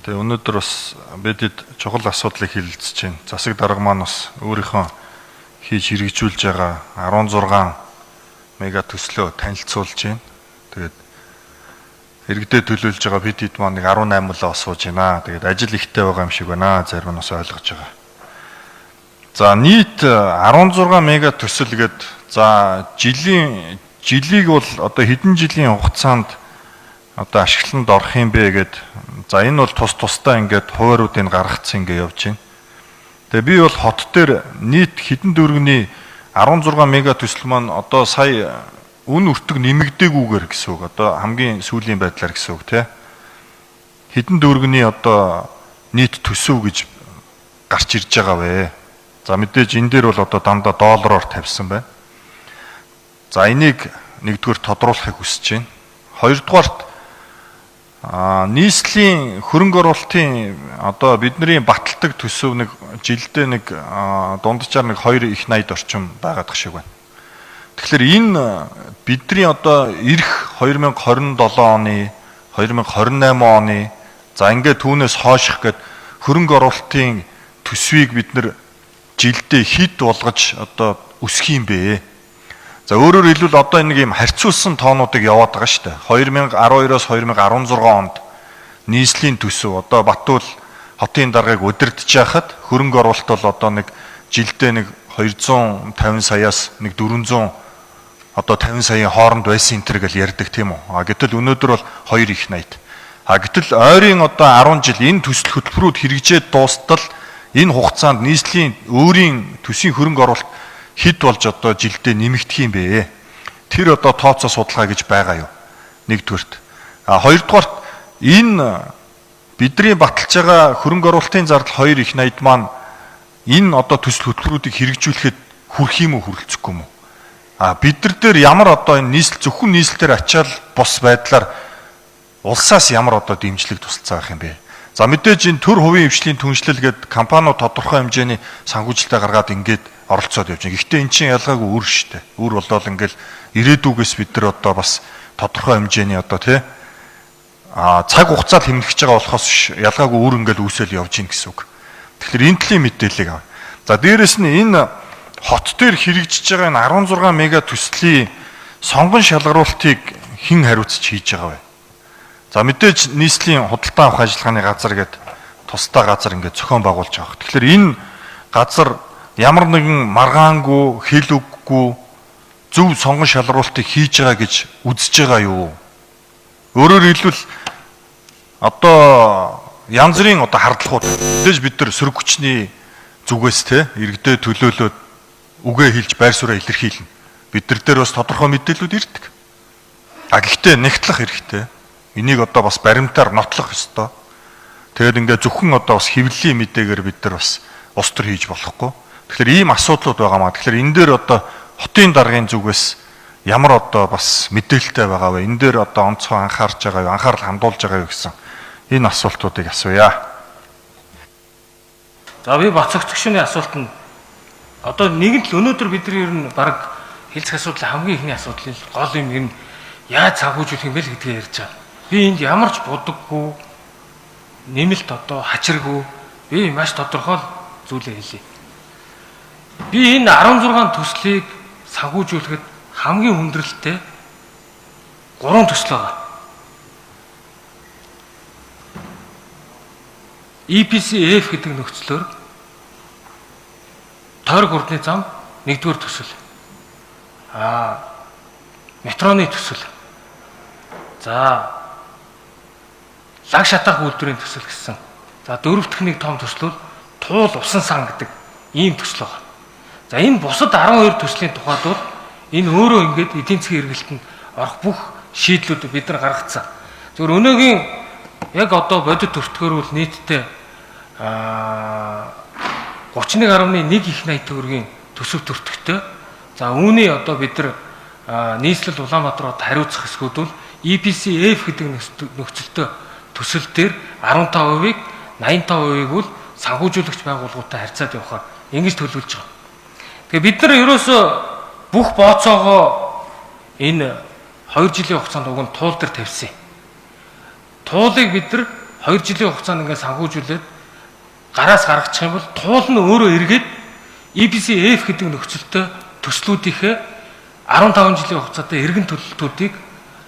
Тэгээ өнөөдөр бас бидэд чухал асуудлыг хэлэлцэж байна. Засаг дарга маань бас өөрийнхөө хийж хэрэгжүүлж байгаа 16 мега төслөө танилцуулж байна. Тэгээд иргэдэд төлөөлж байгаа бид хэд маань 18 мөлөө сууж байна. Тэгээд ажил ихтэй байгаа юм шиг байна. Зарим нь бас ойлгож байгаа. За нийт 16 мега төсөл гээд за жилийг бол одоо хэдэн жилийн хугацаанд одоо ашиглалтанд орох юм бэ гэд за энэ бол тусдаа ингээд хувааруудыг гаргацсан ингээд явж байна. Тэгээ би бол хот дээр нийт хэдэн дүүргэний 16 мега төсөл маань одоо сая үн өртөг нэмэгдээгүйгээр гэсэн үг. Одоо хамгийн сүүлийн байдлаар гэсэн үг тий. Хэдэн дүүргэний одоо нийт төсөв гэж гарч ирж байгаа вэ? За мэдээж энэ дээр бол одоо дандаа доллараар тавьсан байна. За энийг нэгдүгээр тодруулахыг хүсэж байна. Хоёрдугаарт нийслэлийн хөрөнгө оруулалтын одоо бидний баталдаг төсөв нэг жилдээ нэг дунджаар нэг 2 их 80 орчим байгаад шиг байна. Тэгэхээр энэ бидний одоо ирэх 2027 оны 2028 оны за ингээд түүнээс хойших гээд хөрөнгө оруулалтын төсвийг бид нэр жилдээ хэд болгож одоо өсөх юм бэ? За өөрөөр хэлбэл одоо нэг юм харьцуулсан тоонуудыг яваад байгаа шүү дээ. 2012-оос 2016 онд нийслэлийн төсөв одоо Батуул хотын даргаыг удирдах хахад хөрөнгө оруулалт бол одоо нэг жилдээ нэг 250 саяас нэг 400 одоо 50 саяын хооронд байсан энэ гэж ярьдаг тийм үү. Гэтэл өнөөдөр бол 2 их 80. Гэтэл ойрын одоо 10 жил энэ төсөл хөтөлбөрүүд хэрэгжээд дуустал энэ хугацаанд нийслэлийн өөрийн төсвийн хөрөнгө оруулалт хэд болж одоо жилдээ нэмэгдэх юм бэ? Тэр одоо тооцоо судалгаа гэж байгаа юу? Нэгдүгürt. Хоёрдугаарт энэ бидний баталж байгаа хөрөнгө оруулалтын зардал 2 их 80 маань энэ одоо төсөл хөтөлбөрүүдийг хэрэгжүүлэхэд хүрх юм уу, хүрэлцэхгүй юм уу? Бид нар дээр ямар одоо энэ нийслэл зөвхөн нийслэлээр ачаал бос байдлаар улсаас ямар одоо дэмжлэг тусалцаа авах юм бэ? За мэдээж энэ төр хувийн хвшлийн түншлэл гээд компаниуд тодорхой хэмжээний санхүүжилтээ гаргаад ингээд оролцоод явж байна. Гэхдээ эн чинь ялгаагүй үр шүү дээ. Үр болоод ингээл ирээдүгээс бид нар одоо бас тодорхой хэмжээний одоо тий цаг хугацаанд хэмнэж байгаа болохоос ялгаагүй үр ингээл үүсэл явж гин гэсэн үг. Тэгэхээр энэ төлөв мэдээллийг авъя. За дээрэс нь энэ хот дээр хэрэгжиж байгаа энэ 16 мега төслийн сонгон шалгаруултыг хэн хариуцж хийж байгаа вэ? За мэдээж нийслэлийн худалдаа авах ажиллагааны газар гэдэг тусдаа газар ингээд зохион байгуулж байгаа. Тэгэхээр энэ газар ямар нэгэн маргаангүй, хэл үггүй зөв сонгон шалгаруултыг хийж байгаа гэж үзэж байгаа юу? Өөрөөр хэлбэл одоо янз бүрийн одоо хардлагууд мэдээж бид нар сөрөг хүчний зүгээс те иргэдэд төлөөлөөд үгээ хэлж байр сууриа илэрхийлнэ. Бид нар дээр бас тодорхой мэдээлүүд ирдэг. Гэхдээ нэгтлэх хэрэгтэй. Энийг одоо бас баримтаар нотлох ёстой. Тэгээд ингээд зөвхөн одоо бас хэвлэлийн мэдээгээр бид нар бас ус төр хийж болохгүй. Тэгэхээр ийм асуудлууд байгаа маа. Тэгэхээр энэ дээр одоо хотын даргын зүгээс ямар одоо бас мэдээлэлтэй байгаа вэ? Энэ дээр одоо онцгой анхаарч байгаа юу? Анхаарал хандуулж байгаа юу гэсэн энэ асуултуудыг асууя. За би бацагчны асуулт нь одоо нэгэн л өнөөдөр бидний ер нь баг хэлцэх асуудал хамгийн ихний асуудал гол юм ер нь яаж санхүүжүүлэх юм бэ гэдгийг ярьж байгаа. Би энд ямар ч будаггүй нэмэлт одоо хачиргүй би маш тодорхой зүйлээ хэлье. Би энэ 16 төслийг санхүүжүүлэхэд хамгийн хүндрэлтэй 3 төсөл байгаа. EPCF гэдэг нөхцлөөр тойрог урдны зам 1-р төсөл. Метроны төсөл. За лаг шатаах үйлдвэрийн төсөл гэсэн. За 4-р нэг том төслөл туул усан сан гэдэг ийм төсөл байгаа. За энэ бусад 12 төслийн тухайд бол энэ өөрөө ингээд эдийн засгийн эргэлтэнд орох бүх шийдлүүд бид нар гаргацсан. Зөвхөн өнөөгийн яг одоо бодит төртгөр бол нийтдээ 31.1 их 80 төгрөгийн төсөв төртөгтэй. За үүний одоо бид нар нийслэл Улаанбаатарт хариуцах хэсгүүд бол EPCF гэдэг нөхцөлтөө төсөл дээр 15%-ийг 85%-ийг бол санхүүжүүлэгч байгууллагуудтай харьцаад явахаар ингэж төлөвлөж байгаа. Тэгээ бид нар ерөөсөө бүх бооцоогоо энэ 2 жилийн хугацаанд уг нь туул дээр тавьсан. Туулыг бид нар 2 жилийн хугацаанд ингээд санхүүжүүлээд гараас гаргачих юм бол туул нь өөрөө эргээд EPC-F гэдэг нөхцөлтэй төслүүдийнхээ 15 жилийн хугацаатай эргэн төлөлтүүдийг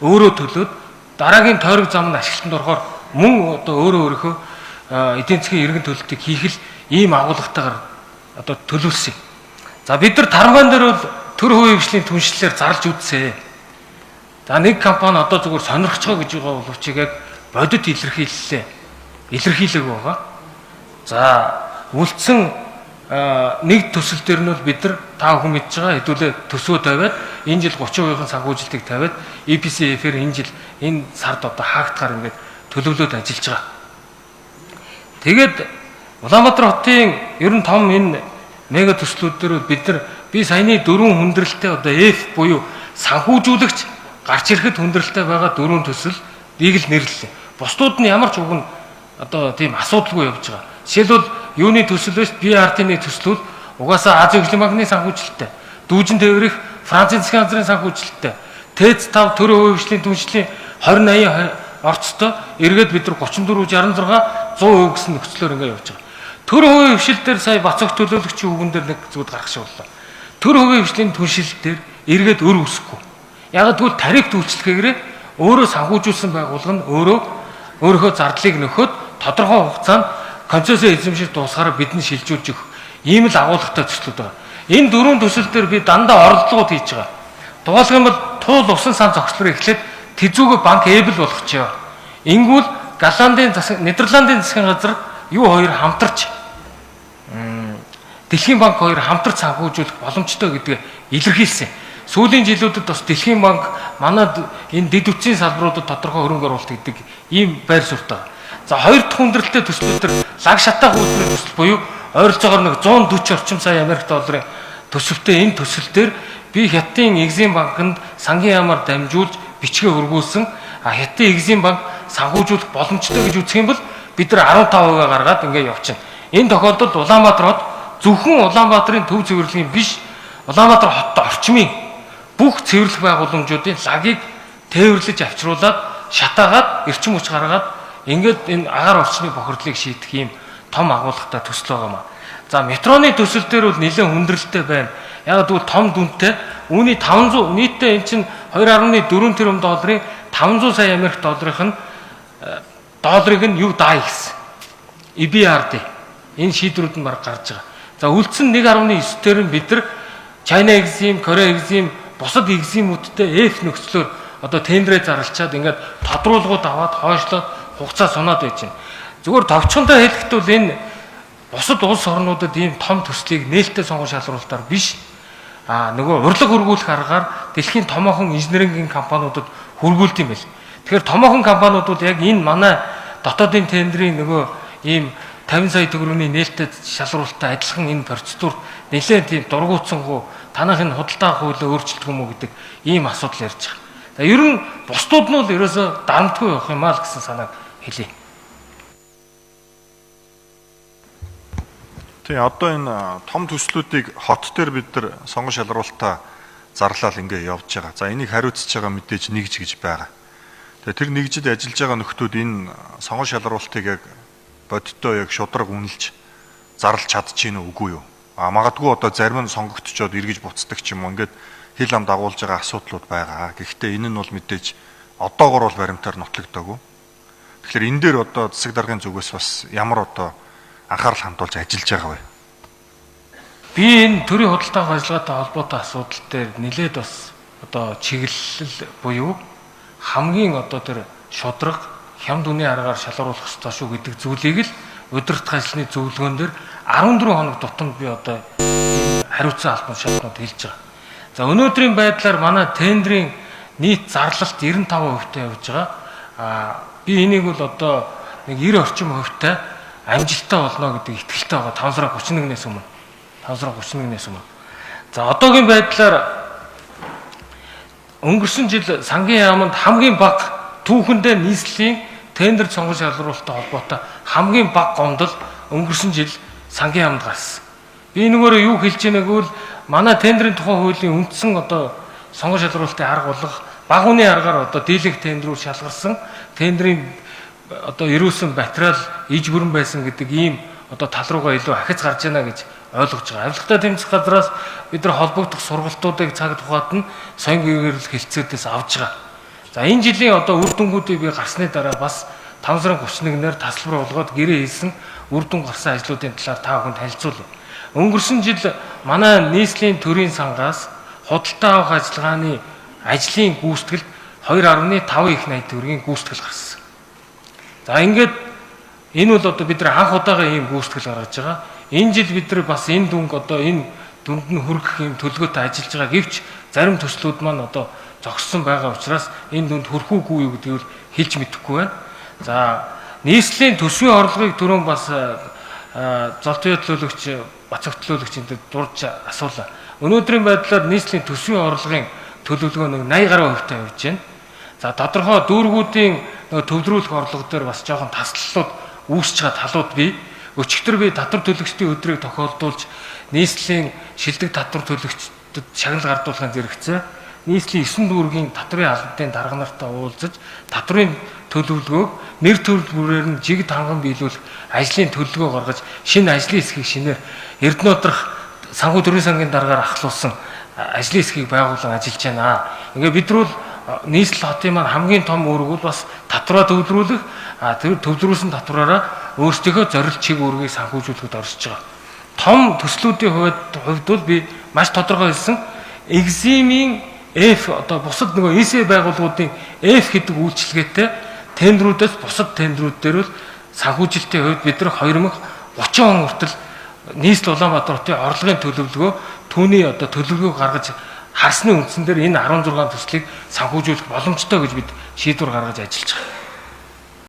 өөрөө төлөөд дараагийн тойрог зам нь ашиглалтанд орохоор мөн одоо өөрийнхөө эдийн засгийн эргэн төлөлтийг хийх л ийм агуулгатайгаар одоо төлөвлөсөн. За бид нар Таранбайн дээр бол төр хувийн хвшлийн түншлэлээр зарлж үзсэн. За нэг компани одоо зүгээр сонирхцгоо гэж байгаа боловч яг бодит илэрхийлэг байгаа. За үлдсэн нэг төсөл дээр нь бол бид нар та бүхэн мэдж байгаа хэдүүлээ төсвөө тавиад энэ жил 30% санхүүжилтийг тавиад EPC-F-ээр энэ сард одоо хаагдахаар ингээд төлөвлөд ажиллаж байгаа. Тэгээд Улаанбаатар хотын ер нь том энэ мега төслүүд дээр би саяны 4 хүндрэлтэй одоо F буюу санхүүжүүлэгч гарч ирэхэд хүндрэлтэй байгаа 4 төсөл бийг л нэрлэлээ. Бусдууд нь ямар ч уг нь одоо тийм асуудалгүй явж байгаа. Жишээлбэл юуны төсөл биш BRT-ны төслүүд угаасаа Азийн хөгжлийн банкны санхүүжилттэй, дүүжин тээврийн Францын засгийн газрын санхүүжилттэй, ТЭЦ-5 төр хувийн хвшлийн түншлийн 2080 орцтой эргээд бид нар 34-66 100% гэсэн нөхцлөөр ингээд явж байгаа. Төр хувийн хвшил дээр сая Бацогт төлөөлөгчийн үгэн дээр нэг зүгд гаргашууллаа. Төр хувийн хвшлийн түншил дээр эргээд өр үсэхгүй. Яг тэгвэл тариф үйлчлэгээр өөрөө санхүүжүүлсэн байгууллага нь өөрийнхөө зардлыг нөхөд тодорхой хугацаанд концессион эзэмшил дуусгаараа бидний шилжүүлж өгөх ийм л агуулгатай төслүүд байна. Энэ 4 төсөл дээр би дандаа оролдлогод хийж байгаа. Дугаалгах юм бол туул усан сан зохицлоор эхлээд тэзүүгөө банк эбл болгочихё. Ингүүл Нидерландын засгийн газар юу хоёр хамтарч Дэлхийн банк хоёр хамтарч санхүүжүүлэх боломжтой гэдгээ илэрхийлсэн. Сүүлийн жилүүдэд бас Дэлхийн банк манад энэ дэд үтсийн салбаруудад тодорхой хөрөнгө оруулалт гэдэг ийм байр суурь байгаа. За хоёр дахь хүндрэлтэй төслүүдээр лаг шатаах үйлдвэрийн төсөл буюу ойролцоогоор нэг 140 орчим сая Америк долларын төсөвтэй энэ төсөл дээр би Хятадын Экзим банкнд сангийн яамаар дамжуулж бичгээ хөргүүлсэн. Хятадын Экзим банк санхүүжүүлэх боломжтой гэж үзэх юм бол бид нар 15% гаргаад ингээд явчихна. Энэ тохиолдолд Улаанбаатар хот зөвхөн Улаанбаатарын төв цэвэрлэгийн биш Улаанбаатар хоттой орчмын бүх цэвэрлэх байгууламжуудын лагийг тээвэрлэж авчруулад шатаагаад эрчим хүч гаргаад ингээд энэ агаар орчны бохирдлыг шийдэх юм том агуулгатай төсөл байгаа маа. За метроны төсөл дээр бол нэлээд хүндрэлтэй байна. Яг тэгвэл том дүнтэй үүний 500 нийтдээ эн чинь 2.4 тэрбум долларын 500 сая Америк долларыг нь юу даая гэсэн. EBRD энэ шийдвэрүүд нь баг гарч байгаа. За үлдсэн 1.9 дээр бид нар China Exim, Korea Exim, бусад экзимүүдтэй F нөхцлөөр одоо тендерээ зарлчаад ингээд тодруулгууд аваад хойшлоод хугацаа сунаад байж байна. Зүгээр товчхонтой хэлэхэд бол энэ бусад улс орнуудад ийм том төслийг нээлттэй сонгон шалруулалтаар биш нөгөө урлаг хөргүүлэх аргаар дэлхийн томоохон инженерингийн компаниудад хөргүүлд юм байл. Тэгэхээр томоохон компаниуд бол яг энэ манай дотоодын тендерийн нөгөө ийм 50 сая төгрөгийн нээлттэй шалруулалттай адилхан энэ процедур нэлээд тийм дургуутсангүй танах энэ худалдаа хуулиа өөрчлөлт юм уу гэдэг ийм асуудал ярьж байгаа. За ер нь бусдууд нь бол ерөөсө дарамтгүй явах юм аа л гэсэн санааг хэлье. Тэгээ одоо энэ том төслүүдийг хот дээр бид нар сонгон шалруулалтаа зарлал ингээ явж байгаа. За энийг хариуцж байгаа мэдээж нэгж гэж байгаа. Тэгээ тэр нэгжид ажиллаж байгаа нөхдүүд энэ сонгон шалруулалтыг яг бодиттой яг шудраг үнэлж зарлж чадчихэв үгүй юу? Магадгүй одоо зарим нь сонгогдчоод эргэж буцдаг ч юм уу ингээд хил ам дагуулж байгаа асуудлууд байгаа. Гэхдээ энэ нь бол мэдээж одоогор бол баримтаар нотлогдоогүй. Тэгэхээр энэ дээр одоо засаг даргын зүгээс бас ямар одоо анхаарал хандуулж ажиллаж байгаа вэ? Би энэ төрийн худалдаа ажиллагаатай холбоотой асуудал дээр нэлээд бас одоо чиглэл буюу хамгийн одоо тэр шудраг хямд үний аргаар шалгаруулах ёстой шүү гэдэг зүйлийг л удирдах ажлын зөвлөгөөн дээр 14 хоног тутамд би одоо хариуцсан албан шалтнууд хэлж байгаа. За өнөөдрийн байдлаар манай тендерийн нийт зарлалт 95%-тай явж байгаа. Би энийг бол одоо нэг 90 орчим хувьтай амжилттай болно гэдэг итгэлтэй байгаа 5 сарын 31-ээс өмнө. 5 сарын 31-ээс өмнө. За одоогийн байдлаар өнгөрсөн жил сангийн яамд хамгийн бага түүхэндээ нийслэлийн тендер сонгон шалруулалттай холбоотой хамгийн бага гомдол өнгөрсөн жил сангийн яамд гарсан. Би энэгээр юу хэлж байгааг бол манай тендерийн тухай хуулийн үндсэн одоо сонгон шалруулалтын арга болгох баг үний аргаар одоо дийлэнх тендерүүд шалгарсан тендерийн одоо ирүүлсэн материал иж бүрэн байсан гэдэг ийм одоо тал руугаа илүү ахиц гарч байна гэж ойлгож байгаа. Авилгатай тэмцэх газраас бид нар холбогдох сургалтуудыг цаг тухайд нь соён гэрэл хэлцүүдээс авж байгаа. За энэ жилийн одоо үр дүнгуудыг би гарсны дараа бас 5 сарын 31-нд тасалбар болгоод гэрээ хийсэн үр дүн гарсан ажлуудын талаар та бүхэнд танилцуулъя. Өнгөрсөн жил манай нийслэлийн төрийн сангаас худалдаа авах ажиллагааны ажлын гүйцэтгэлд 2.5 их найт төгрөгийн гүйцэтгэл гарсан. За ингээд энэ бол одоо бид нар анх удаага ийм гүйцэтгэл гаргаж байгаа. Энэ жил бид нар бас энэ дүнг одоо энэ дүнд нь хүргэх ийм төлөвлөгөөтэй ажиллаж байгаа. Гэвч зарим төслүүд маань одоо зогссон байгаа учраас энэ дүнд хүрэхүүгүй юу гэдгийг хэлж мэдэхгүй байна. За нийслэлийн төсвийн орлогыг түрүүн бас золтой төлөөлөгч бацаг төлөөлөгчөнд дурж асуулаа. Өнөөдрийн байдлаар нийслэлийн төсвийн орлогын төлөвлөгөө нэг 80 гаруй хувьтай явж байна. За тодорхой дүүргүүдийн төвлөрүүлэх орлого дээр бас жоохон таслалууд үүсэж байгаа талууд бий. Өчигдөр би татвар төлөгчдийн өдрийг тохиолдуулж нийслэлийн шилдэг татвар төлөгчдөд шагнал гардуулахын зэрэгцээ нийслэлийн 9 дүүргийн татврын албадын дарга нартай уулзаж татврын төлөвлөгөөг нэр төлбөрөөр нь жигд ханган биелүүлэх ажлын төлөвлөгөө гаргаж шинэ ажлын хэсгийг шинээр Эрдэнэтрах санхүү төрийн сангийн дараагаар ахлуулсан ажлын хэсгийг байгуулан ажиллаж байна. Ингээ бид нар нийслэл хотын маань хамгийн том үүрэг бол бас татвараа төвлөрүүлэх, тэр төвлөрүүлсэн татвараараа өөрсдийнхөө зорилт чиг үүргийг санхүүжүүлэхэд оршиж байгаа. Том төслүүдийн хувьд бол би маш тодорхой хэлсэн экзимийн F одоо бусад нөгөө EC байгууллагуудын F гэдэг үйлчилгээтэй тендерүүдээс бусад тендерүүд дээр бол санхүүжилтийн хувьд бид нар 2030 он хүртэл нийслэл Улаанбаатар хотын орлогын төлөвлөгөө түүний одоо төлөвлөгөө гаргаж харсны үндсэн дээр энэ 16 төслийг санхүүжүүлэх боломжтой гэж бид шийдвэр гаргаж ажиллаж байгаа.